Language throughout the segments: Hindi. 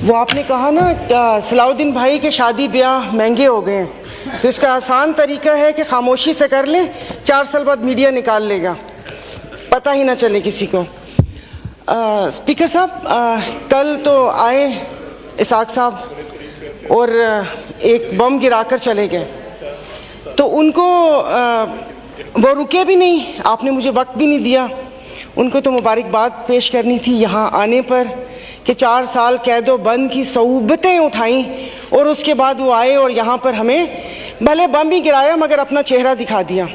वो आपने कहा ना सलाउद्दीन भाई के शादी ब्याह महंगे हो गए हैं, तो इसका आसान तरीका है कि खामोशी से कर लें, 4 साल बाद मीडिया निकाल लेगा, पता ही ना चले किसी को। स्पीकर साहब, कल तो आए इसाक साहब और एक बम गिराकर चले गए, तो उनको वो रुके भी नहीं, आपने मुझे वक्त भी नहीं दिया। उनको तो मुबारकबाद पेश करनी थी यहाँ आने पर कि 4 साल कैदो बंद की सऊबतें उठाई और उसके बाद वो आए और यहाँ पर हमें भले बम ही गिराया मगर अपना चेहरा दिखा दिया।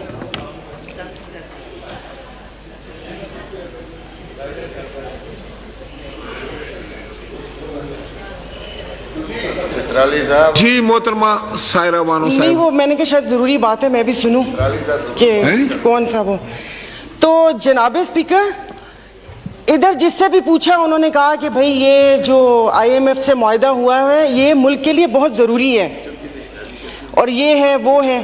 जी मोहतरमा सायरा बानो साहब। नहीं, वो मैंने कहा शायद ज़रूरी बात है मैं भी सुनूं कि कौन सा वो। तो जनाब स्पीकर, इधर जिससे भी पूछा उन्होंने कहा कि भाई ये जो IMF से मुआहदा हुआ है ये मुल्क के लिए बहुत ज़रूरी है और ये है वो है,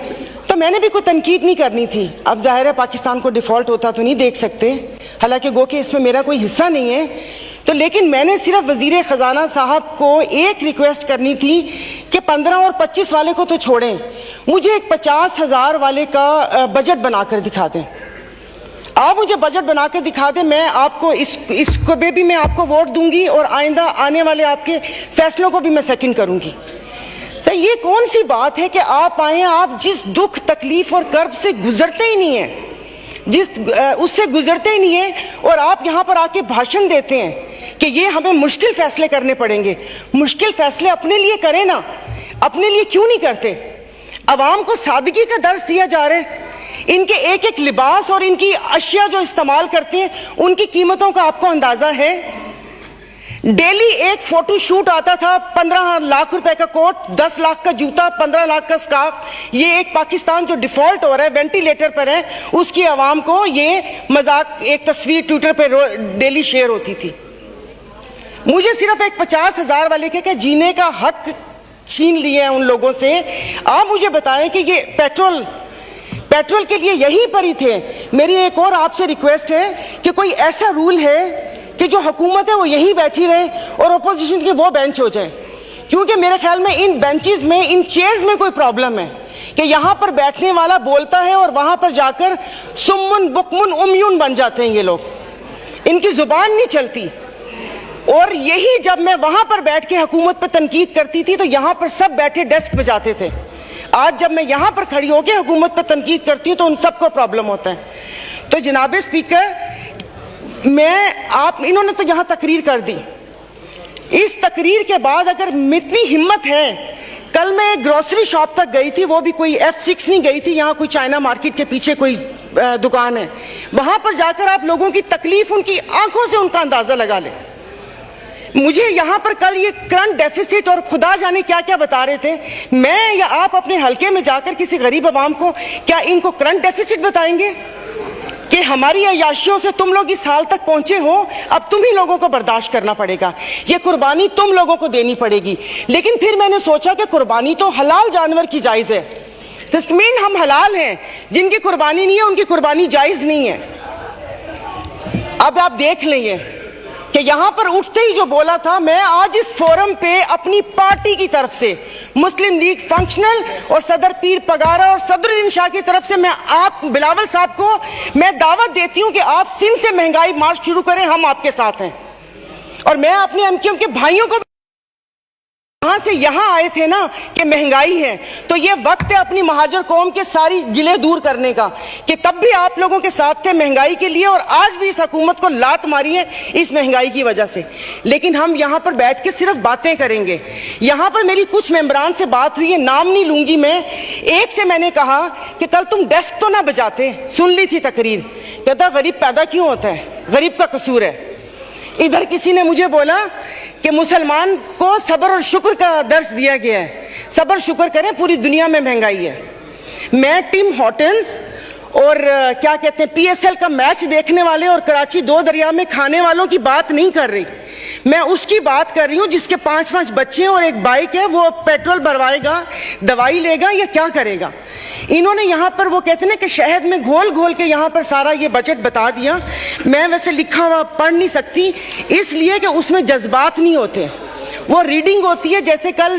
तो मैंने भी कोई तनकीद नहीं करनी थी। अब जाहिर है पाकिस्तान को डिफ़ॉल्ट होता तो नहीं देख सकते, हालांकि गो कि इसमें मेरा कोई हिस्सा नहीं है, तो लेकिन मैंने सिर्फ वज़ीर ख़जाना साहब को एक रिक्वेस्ट करनी थी कि 15 और 25 वाले को तो छोड़ें, मुझे एक 50,000 वाले का बजट बनाकर दिखा दें। आप मुझे बजट बनाकर दिखा दें, मैं आपको इसको भी मैं आपको वोट दूंगी और आइंदा आने वाले आपके फैसलों को भी मैं सेकंड करूंगी। तो ये कौन सी बात है कि आप आए, आप जिस दुख तकलीफ और कर्ब से गुजरते ही नहीं है, उससे गुजरते ही नहीं है, और आप यहाँ पर आके भाषण देते हैं कि ये हमें मुश्किल फैसले करने पड़ेंगे। मुश्किल फैसले अपने लिए करें ना, अपने लिए क्यों नहीं करते? अवाम को सादगी का दर्स दिया जा रहा है, इनके एक एक लिबास और इनकी अशिया जो इस्तेमाल करते हैं उनकी कीमतों का आपको अंदाजा है। डेली एक फोटो शूट आता था, 15 लाख रुपए का कोट, 10 लाख का जूता, 15 लाख का स्कार्फ। ये एक पाकिस्तान जो डिफॉल्ट हो रहा है, वेंटिलेटर पर है, उसकी आवाम को ये मजाक, एक तस्वीर ट्विटर पर डेली शेयर होती थी। मुझे सिर्फ एक 50,000 वाले के जीने का हक छीन लिए हैं उन लोगों से। आप मुझे बताएं कि ये पेट्रोल के लिए यहीं पर ही थे। मेरी एक और आपसे रिक्वेस्ट है कि कोई ऐसा रूल है कि जो हुकूमत है वो यहीं बैठी रहे और अपोजिशन के वो बेंच हो जाए, क्योंकि मेरे ख्याल में इन बेंचेस में, इन चेयर्स में कोई प्रॉब्लम है कि यहाँ पर बैठने वाला बोलता है और वहां पर जाकर सुम्मुन बुकमुन उम्यून बन जाते हैं ये लोग, इनकी जुबान नहीं चलती। और यही जब मैं वहां पर बैठ के हुकूमत पर तनकीद करती थी तो यहाँ पर सब बैठे डेस्क बजाते थे। आज जब मैं यहाँ पर खड़ी होकर हुकूमत पर तनकीद करती हूँ तो उन सबको प्रॉब्लम होता है। तो जनाब स्पीकर, इन्होंने तो यहाँ तकरीर कर दी, इस तकरीर के बाद अगर इतनी हिम्मत है, कल मैं एक ग्रोसरी शॉप तक गई थी, वो भी कोई F6 नहीं गई थी, यहाँ कोई चाइना मार्केट के पीछे कोई दुकान है, वहां पर जाकर आप लोगों की तकलीफ, उनकी आंखों से उनका अंदाजा लगा ले। मुझे यहाँ पर कल ये करंट डेफिसिट और खुदा जाने क्या क्या बता रहे थे, मैं या आप अपने हलके में जाकर किसी गरीब आवाम को क्या इनको करंट डेफिसिट बताएंगे कि हमारी अयाशियों से तुम लोग इस साल तक पहुंचे हो, अब तुम ही लोगों को बर्दाश्त करना पड़ेगा, ये कुर्बानी तुम लोगों को देनी पड़ेगी। लेकिन फिर मैंने सोचा कि कुर्बानी तो हलाल जानवर की जायज़ है, दिस मीन हम हलाल हैं, जिनकी कुर्बानी नहीं है उनकी कुर्बानी जायज़ नहीं है। अब आप देख लेंगे कि यहां पर उठते ही जो बोला था, मैं आज इस फोरम पे अपनी पार्टी की तरफ से, मुस्लिम लीग फंक्शनल और सदर पीर पगारा और सदरुद्दीन शाह की तरफ से, मैं आप बिलावल साहब को मैं दावत देती हूं कि आप सिंध से महंगाई मार्च शुरू करें, हम आपके साथ हैं। और मैं अपने एमक्यूएम के भाइयों को, वहां से यहां आए थे ना कि महंगाई है, तो ये वक्त है अपनी महाजर कौम के सारी गिले दूर करने का कि तब भी आप लोगों के साथ थे महंगाई के लिए और आज भी इस हुकूमत को लात मारी है इस महंगाई की वजह से। लेकिन हम यहां पर बैठ के सिर्फ बातें करेंगे। यहां पर मेरी कुछ मेंबरान से बात हुई है, नाम नहीं लूंगी मैं, एक से मैंने कहा कि कल तुम डेस्क तो ना बजाते, सुन ली थी तकरीर, कहता गरीब पैदा क्यों होता है, गरीब का कसूर है। इधर किसी ने मुझे बोला कि मुसलमान को सब्र और शुक्र का दर्स दिया गया है, सब्र शुक्र करें, पूरी दुनिया में महंगाई है। मैं टिम हॉर्टन्स और क्या कहते हैं PSL का मैच देखने वाले और कराची 2 दरिया में खाने वालों की बात नहीं कर रही, मैं उसकी बात कर रही हूँ जिसके 5-5 बच्चे और एक बाइक है, वो पेट्रोल भरवाएगा, दवाई लेगा या क्या करेगा। इन्होंने यहाँ पर वो कहते हैं कि शहद में घोल घोल के यहाँ पर सारा ये बजट बता दिया। मैं वैसे लिखा हुआ पढ़ नहीं सकती इसलिए कि उसमें जज्बात नहीं होते, वो रीडिंग होती है जैसे कल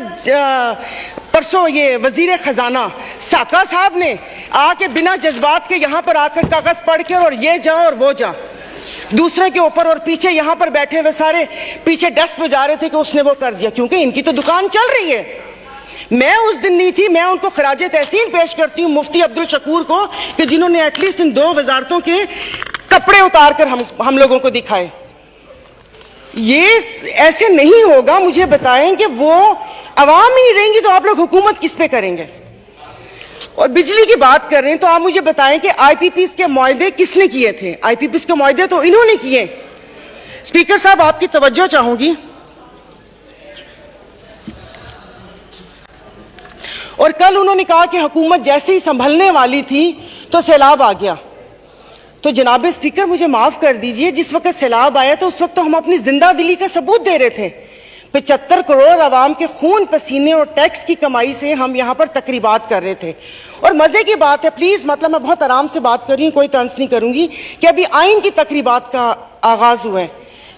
परसों ये वजीर खजाना साका साहब ने आके बिना जज्बात के यहाँ पर आकर कागज पढ़ के और ये जा और वो जा दूसरे के ऊपर, और पीछे यहाँ पर बैठे हुए सारे पीछे डेस्क पे जा रहे थे कि उसने वो कर दिया, क्योंकि इनकी तो दुकान चल रही है। मैं उस दिन नहीं थी, मैं उनको खराजे तहसीन पेश करती हूँ मुफ्ती अब्दुल शकूर को कि जिन्होंने एटलीस्ट इन 2 वजारतों के कपड़े उतार कर हम लोगों को दिखाए। ये ऐसे नहीं होगा। मुझे बताएं कि वो अवाम ही नहीं रहेंगी तो आप लोग हुकूमत किस पे करेंगे? और बिजली की बात कर रहे हैं तो आप मुझे बताएं कि आईपीपीस के मुआहदे किसने किए थे? आईपीपीस के मुआहदे तो इन्होंने किए। स्पीकर साहब, आपकी तवज्जो चाहूंगी। और कल उन्होंने कहा कि हुकूमत जैसे ही संभलने वाली थी तो सैलाब आ गया। तो जनाब स्पीकर, मुझे माफ कर दीजिए, जिस वक्त सैलाब आया तो उस वक्त तो हम अपनी जिंदा दिली का सबूत दे रहे थे। 75 करोड़ आवाम के खून पसीने और टैक्स की कमाई से हम यहाँ पर तकरीबात कर रहे थे। और मजे की बात है, प्लीज, मतलब मैं बहुत आराम से बात कर रही हूँ, कोई तंज नहीं करूंगी, कि अभी आइन की तकरीबात का आगाज हुआ है।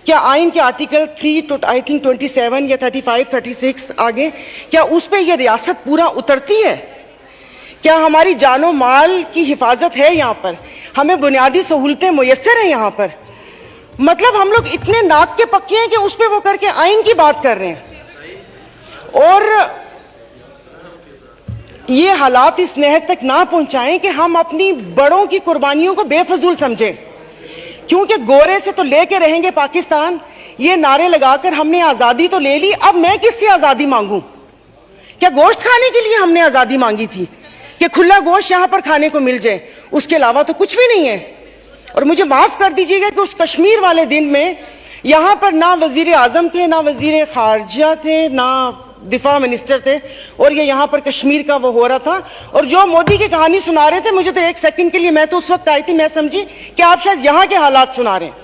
क्या आइन के आर्टिकल 3 आई थिंक 27 या 35 36 आगे, क्या उस पर यह रियासत पूरा उतरती है? क्या हमारी जानो माल की हिफाजत है यहाँ पर? हमें बुनियादी सहूलतें मुयस्सर हैं यहाँ पर? मतलब हम लोग इतने नाक के पक्के हैं कि उस पर वो करके आइन की बात कर रहे हैं। और ये हालात इस नहद तक ना पहुंचाएं कि हम अपनी बड़ों की कुर्बानियों को बेफजूल समझें, क्योंकि गोरे से तो लेके रहेंगे पाकिस्तान, ये नारे लगाकर हमने आजादी तो ले ली, अब मैं किससे आजादी मांगूं? क्या गोश्त खाने के लिए हमने आजादी मांगी थी कि खुला गोश्त यहां पर खाने को मिल जाए? उसके अलावा तो कुछ भी नहीं है। और मुझे माफ कर दीजिएगा कि उस कश्मीर वाले दिन में यहां पर ना वजीर आजम थे, ना वजीर खारजा थे, ना दिफा मिनिस्टर थे, और ये यहाँ पर कश्मीर का वो हो रहा था। और जो मोदी की कहानी सुना रहे थे, मुझे तो एक सेकंड के लिए, मैं तो उस वक्त आई थी, मैं समझी कि आप शायद यहाँ के हालात सुना रहे हैं।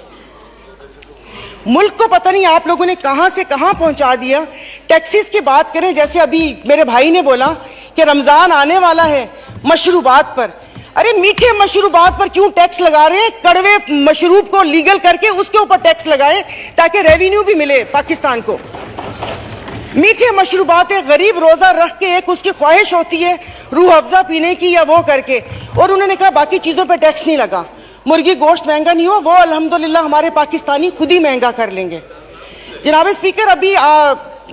मुल्क को पता नहीं आप लोगों ने कहां से कहां पहुंचा दिया। टैक्सीज की बात करें, जैसे अभी मेरे भाई ने बोला कि रमजान आने वाला है, मशरूबात पर, अरे मीठे मशरूबात पर क्यों टैक्स लगा रहे हैं? कड़वे मशरूब को लीगल करके उसके ऊपर टैक्स लगाए ताकि रेवेन्यू भी मिले पाकिस्तान को। मीठे मशरूबात, एक गरीब रोजा रख के एक उसकी ख्वाहिश होती है रूह अफ़ज़ा पीने की या वो करके, और उन्होंने कहा बाकी चीजों पर टैक्स नहीं लगा। मुर्गी गोश्त महंगा नहीं हो, वो अल्हम्दुलिल्लाह हमारे पाकिस्तानी खुद ही महंगा कर लेंगे। जनाब स्पीकर, अभी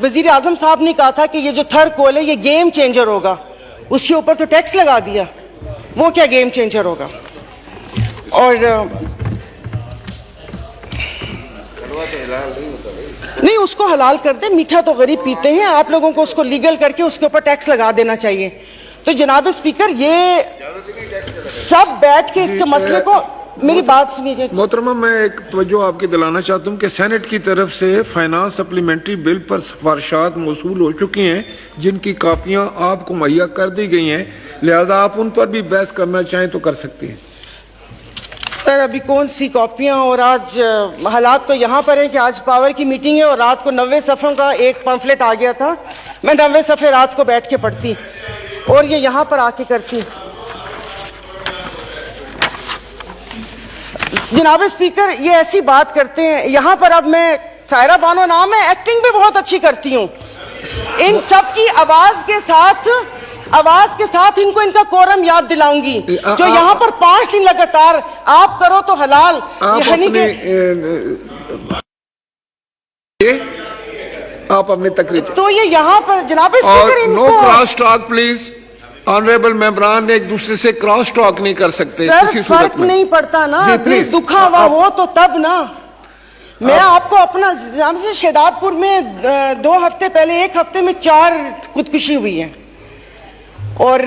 वजीर आजम साहब ने कहा था कि ये जो थर्ड कोल है ये गेम चेंजर होगा, उसके ऊपर तो टैक्स लगा दिया। वो क्या गेम चेंजर होगा? और नहीं, उसको हलाल कर दे, मीठा तो गरीब पीते हैं, आप लोगों को उसको लीगल करके उसके ऊपर टैक्स लगा देना चाहिए। तो जनाब स्पीकर, ये सब बैठ के इसके मसले को, मेरी बात सुनिए मोहतरमा, मैं एक तवज्जो आपकी दिलाना चाहता हूँ कि सेनेट की तरफ से फाइनेंस सप्लीमेंट्री बिल पर सिफारिशात मौसूल हो चुकी हैं, जिनकी कापियां आपको मुहैया कर दी गई हैं, लिहाजा आप उन पर भी बहस करना चाहें तो कर सकती हैं। सर, अभी कौन सी कॉपियां? और आज हालात तो यहाँ पर है कि आज पावर की मीटिंग है और रात को 90 सफ़ों का एक पम्फलेट आ गया था। मैं 90 सफ़े रात को बैठ के पढ़ती और ये यहाँ पर आके करती। जनाब स्पीकर, ये ऐसी बात करते हैं यहाँ पर। अब मैं, सायरा बानो नाम है, एक्टिंग भी बहुत अच्छी करती हूँ। इन सब की आवाज के साथ इनको इनका कोरम याद दिलाऊंगी। जो यहाँ पर 5 दिन लगातार आप करो तो हलाल, आप अपनी तकरीर, तो ये यहाँ पर जनाब speaker, no cross talk please. Honourable मेंबरान एक दूसरे से क्रॉस टॉक नहीं कर सकते किसी सूरत में। नहीं पड़ता ना, दुखा हुआ हो तो तब ना। मैं आपको अपना, से शेदादपुर में 2 हफ्ते पहले, 1 हफ्ते में 4 खुदकुशी हुई है। और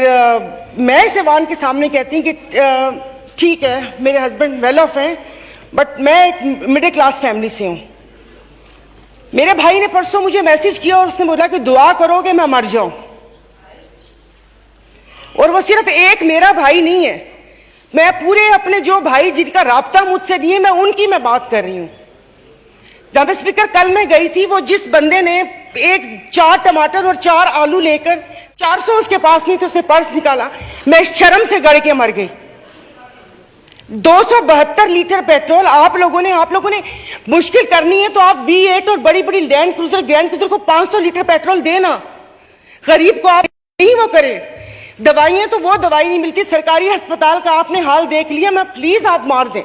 मैं इस ऐवान के सामने कहती हूँ कि ठीक है, मेरे हस्बैंड वेल ऑफ हैं, बट मैं एक मिडिल क्लास फैमिली से हूँ। मेरे भाई ने परसों मुझे मैसेज किया और उसने बोला कि दुआ करोगे मैं मर जाऊं। और वो सिर्फ एक मेरा भाई नहीं है, मैं पूरे अपने जो भाई जिनका राब्ता मुझसे नहीं है, मैं उनकी मैं बात कर रही हूं। जनाब स्पीकर, कल मैं गई थी, वो जिस बंदे ने 4 टमाटर और 4 आलू लेकर 400 उसके पास नहीं तो उसने पर्स निकाला, मैं शर्म से गड़ के मर गई। 272 लीटर पेट्रोल आप लोगों ने मुश्किल करनी है तो आप V8 और बड़ी बड़ी लैंड क्रूजर ग्रैंड क्रूजर को 500 लीटर पेट्रोल देना, गरीब को आप नहीं वो करें। दवाइयां तो वो दवाई नहीं मिलती, सरकारी अस्पताल का आपने हाल देख लिया। मैं प्लीज आप मार दें,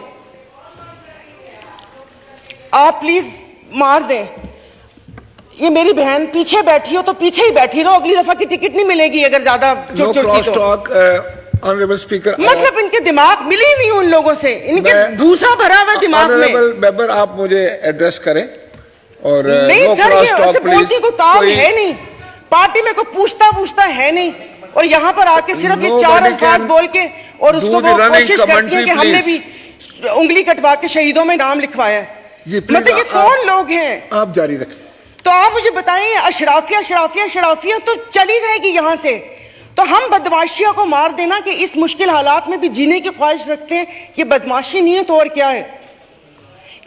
आप प्लीज मार दें। ये मेरी बहन पीछे बैठी हो तो पीछे ही बैठी रहो, अगली दफा की टिकट नहीं मिलेगी अगर ज्यादा चुप चुप की तो। ऑनरेबल स्पीकर, मतलब इनके दिमाग मिली नहीं उन लोगों से, इनके भूसा भरा हुआ दिमाग में। ऑनरेबल मेंबर, आप मुझे एड्रेस करें और नहीं सर, ये ऐसे बोलती कोई काम है नहीं, पार्टी में कोई पूछता है नहीं, और यहाँ पर आके सिर्फ ये 4 अल्फाज बोल के और उसको वो कोशिश करती है कि हमने भी उंगली कटवा के शहीदों में नाम लिखवाया है। मतलब ये कौन लोग हैं? आप जारी रखें। तो आप मुझे बताइए, अशराफिया तो चली जाएगी यहाँ से, तो हम बदमाशियों को मार देना कि इस मुश्किल हालात में भी जीने की ख्वाहिश रखते हैं, ये बदमाशी नहीं है तो और क्या है?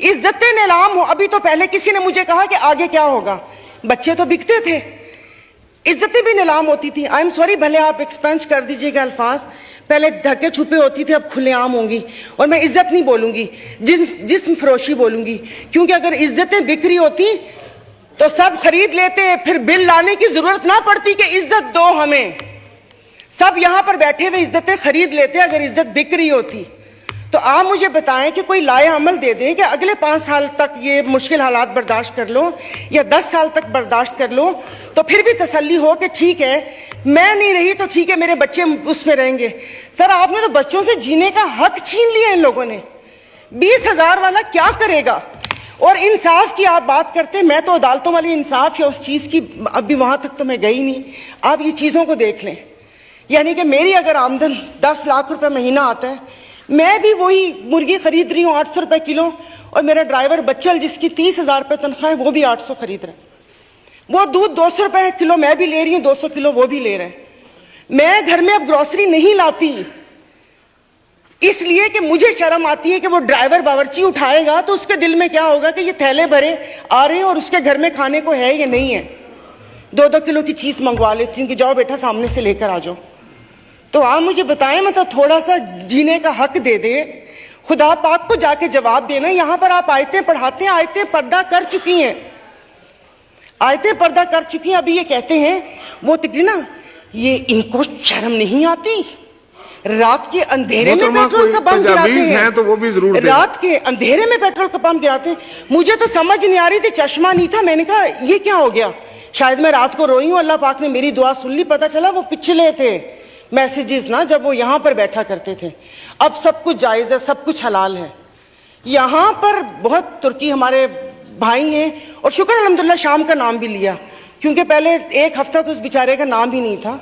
इज्जतें नीलाम हो। अभी तो पहले किसी ने मुझे कहा कि आगे क्या होगा, बच्चे तो बिकते थे, इज्जतें भी नीलाम होती थी। आई एम सॉरी, भले आप एक्सपेंस कर दीजिएगा अल्फाज, पहले ढके छुपे होती थे, अब खुलेआम होंगी। और मैं इज्जत नहीं बोलूंगी, जिस्म फरोशी बोलूंगी, क्योंकि अगर इज्जतें बिक्री होती तो सब खरीद लेते, फिर बिल लाने की जरूरत ना पड़ती कि इज्जत दो हमें। सब यहां पर बैठे हुए इज्जतें खरीद लेते अगर इज्जत बिक रही होती। तो आप मुझे बताएं कि कोई लाए अमल दे दें कि अगले 5 साल तक ये मुश्किल हालात बर्दाश्त कर लो या 10 साल तक बर्दाश्त कर लो, तो फिर भी तसल्ली हो कि ठीक है मैं नहीं रही तो ठीक है मेरे बच्चे उसमें रहेंगे। सर आपने तो बच्चों से जीने का हक छीन लिया इन लोगों ने। 20,000 वाला क्या करेगा? और इंसाफ की आप बात करते हैं, मैं तो अदालतों वाली इंसाफ या उस चीज की अभी वहां तक तो मैं गई नहीं। आप ये चीजों को देख लें, यानी कि मेरी अगर आमदन 10 लाख रुपए महीना आता है, मैं भी वही मुर्गी खरीद रही हूँ 800 रुपए किलो, और मेरा ड्राइवर बच्चल जिसकी 30,000 रुपए तनख्वाह है वो भी 800 खरीद रहा है। वो दूध 200 रुपए किलो मैं भी ले रही हूँ, 200 किलो वो भी ले रहे हैं। मैं घर में अब ग्रोसरी नहीं लाती इसलिए कि मुझे शर्म आती है कि वो ड्राइवर बावर्ची उठाएगा तो उसके दिल में क्या होगा कि ये थैले भरे आ रहे हैं और उसके घर में खाने को है या नहीं है। 2-2 किलो की चीज मंगवा लेती हूँ कि जाओ बेटा सामने से लेकर आ जाओ। तो आप मुझे बताएं, मतलब थोड़ा सा जीने का हक दे दे, खुदा पाक को जाके जवाब देना। यहाँ पर आप आयतें पढ़ाते हैं, आयतें पर्दा कर चुकी हैं, आयतें पर्दा कर चुकी हैं। अभी ये कहते हैं वो तिकड़ी ना, ये इनको शर्म नहीं आती, रात के अंधेरे में पेट्रोल का पंप गिराते हैं, तो वो भी जरूर रात के अंधेरे में पेट्रोल का पंप गिराते हैं। मुझे तो समझ नहीं आ रही थी, चश्मा नहीं था, मैंने कहा ये क्या हो गया, शायद मैं रात को रोई हूँ, अल्लाह पाक ने मेरी दुआ सुन ली। पता चला वो पिछले थे मैसेजेस ना, जब वो यहां पर बैठा करते थे। अब सब कुछ जायज है, सब कुछ हलाल है। यहां पर बहुत तुर्की हमारे भाई हैं, और शुक्र अल्हम्दुलिल्लाह शाम का नाम भी लिया, क्योंकि पहले 1 हफ्ता तो उस बेचारे का नाम ही नहीं था।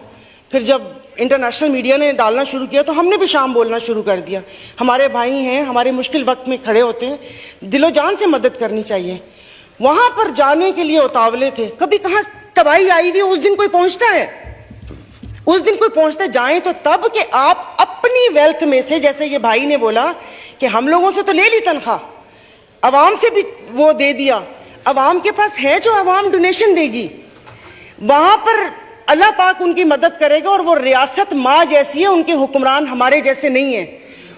फिर जब इंटरनेशनल मीडिया ने डालना शुरू किया तो हमने भी शाम बोलना शुरू कर दिया। हमारे भाई हैं, हमारे मुश्किल वक्त में खड़े होते हैं, दिलो जान से मदद करनी चाहिए। वहां पर जाने के लिए उतावले थे, कभी कहां तबाही आई हुई, उस दिन कोई पहुंचता है, उस दिन कोई पहुंचते जाएं तो तब कि आप अपनी वेल्थ में से, जैसे ये भाई ने बोला कि हम लोगों से तो ले ली तनख्वाह, अवाम से भी वो दे दिया, अवाम के पास है जो अवाम डोनेशन देगी, वहां पर अल्लाह पाक उनकी मदद करेगा। और वो रियासत माँ जैसी है, उनके हुक्मरान हमारे जैसे नहीं है,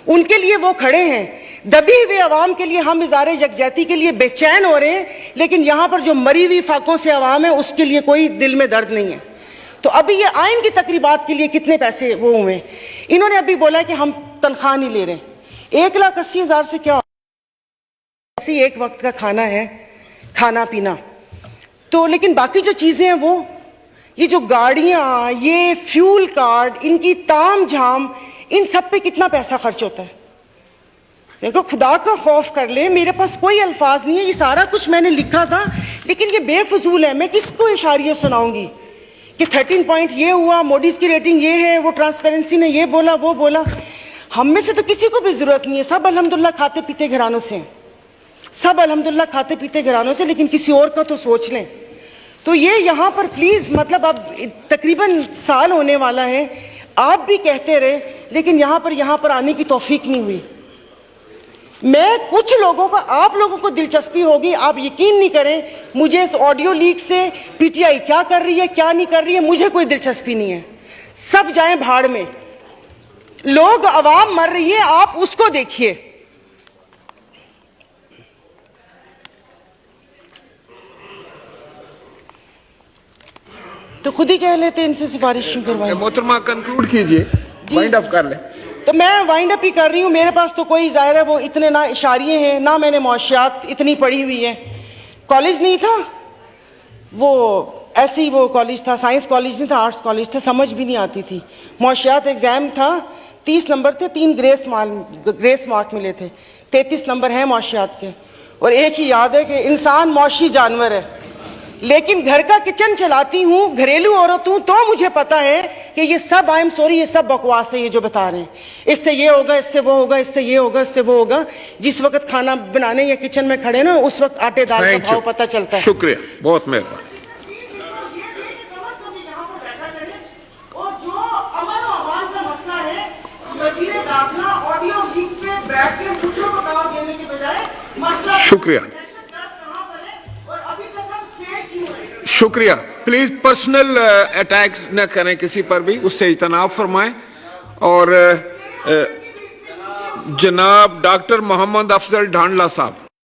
उनके लिए वो खड़े हैं। दबी हुए अवाम के लिए हम इज़ारे यकजहती के लिए बेचैन हो रहे हैं, लेकिन यहाँ पर जो मरी हुई फाकों से अवाम है उसके लिए कोई दिल में दर्द नहीं है। तो अभी ये आइन की तकरीबात के लिए कितने पैसे वो हुए, इन्होंने अभी बोला कि हम तनख्वाह नहीं ले रहे। 1,80,000 से क्या, ऐसी एक वक्त का खाना है, खाना पीना तो, लेकिन बाकी जो चीजें हैं वो, ये जो गाड़ियां, ये फ्यूल कार्ड, इनकी ताम झाम, इन सब पे कितना पैसा खर्च होता है। देखो खुदा का खौफ कर ले, मेरे पास कोई अल्फाज नहीं है, ये सारा कुछ मैंने लिखा था लेकिन ये बेफजूल है। मैं किसको इशारियत सुनाऊंगी कि 13 पॉइंट ये हुआ, मोडीज की रेटिंग ये है, वो ट्रांसपेरेंसी ने ये बोला वो बोला। हम में से तो किसी को भी जरूरत नहीं है, सब अल्हम्दुलिल्लाह खाते पीते घरानों से, सब अल्हम्दुलिल्लाह खाते पीते घरानों से, लेकिन किसी और का तो सोच लें। तो ये यहाँ पर प्लीज, मतलब अब तकरीबन साल होने वाला है, आप भी कहते रहे लेकिन यहाँ पर आने की तौफीक नहीं हुई। मैं कुछ लोगों का, आप लोगों को दिलचस्पी होगी, आप यकीन नहीं करें, मुझे इस ऑडियो लीक से पीटीआई क्या कर रही है क्या नहीं कर रही है मुझे कोई दिलचस्पी नहीं है, सब जाएं भाड़ में, लोग, आवाम मर रही है, आप उसको देखिए। तो खुद ही कह लेते इनसे सिफारिश क्यों करवाई। मोहतरमा कंक्लूड कीजिए, वाइंड अप कर ले। तो मैं वाइंड अप ही कर रही हूँ। मेरे पास तो कोई जाहिर है वो इतने ना इशारिये हैं, ना मैंने मौशियात इतनी पढ़ी हुई है। कॉलेज नहीं था वो, ऐसे ही वो कॉलेज था, साइंस कॉलेज नहीं था, आर्ट्स कॉलेज था, समझ भी नहीं आती थी। मौशियात एग्जाम था, 30 नंबर थे, 3 ग्रेस मार्क मिले थे, 33 नंबर हैं मौशियात के। और एक ही याद है कि इंसान मौशी जानवर है, लेकिन घर का किचन चलाती हूँ, घरेलू औरत हूँ, तो मुझे पता है कि ये सब, आई एम सॉरी, ये सब बकवास है ये जो बता रहे हैं। इससे ये होगा, इससे वो होगा, इससे ये होगा, इससे वो होगा। जिस वक्त खाना बनाने या किचन में खड़े ना, उस वक्त आटे दाल का भाव पता चलता है। शुक्रिया, बहुत मेहरबानी। और जो अमन और अमान का मसला है, वजीर दाखिला ऑडियो लीक्स पे बैठ के मुझे बताओ देने के बजाय मसला शुक्रिया, शुक्रिया। प्लीज पर्सनल अटैक्स न करें किसी पर भी, उससे इजतनाब फरमाएं। और जनाब डॉक्टर मोहम्मद अफजल ढांडला साहब।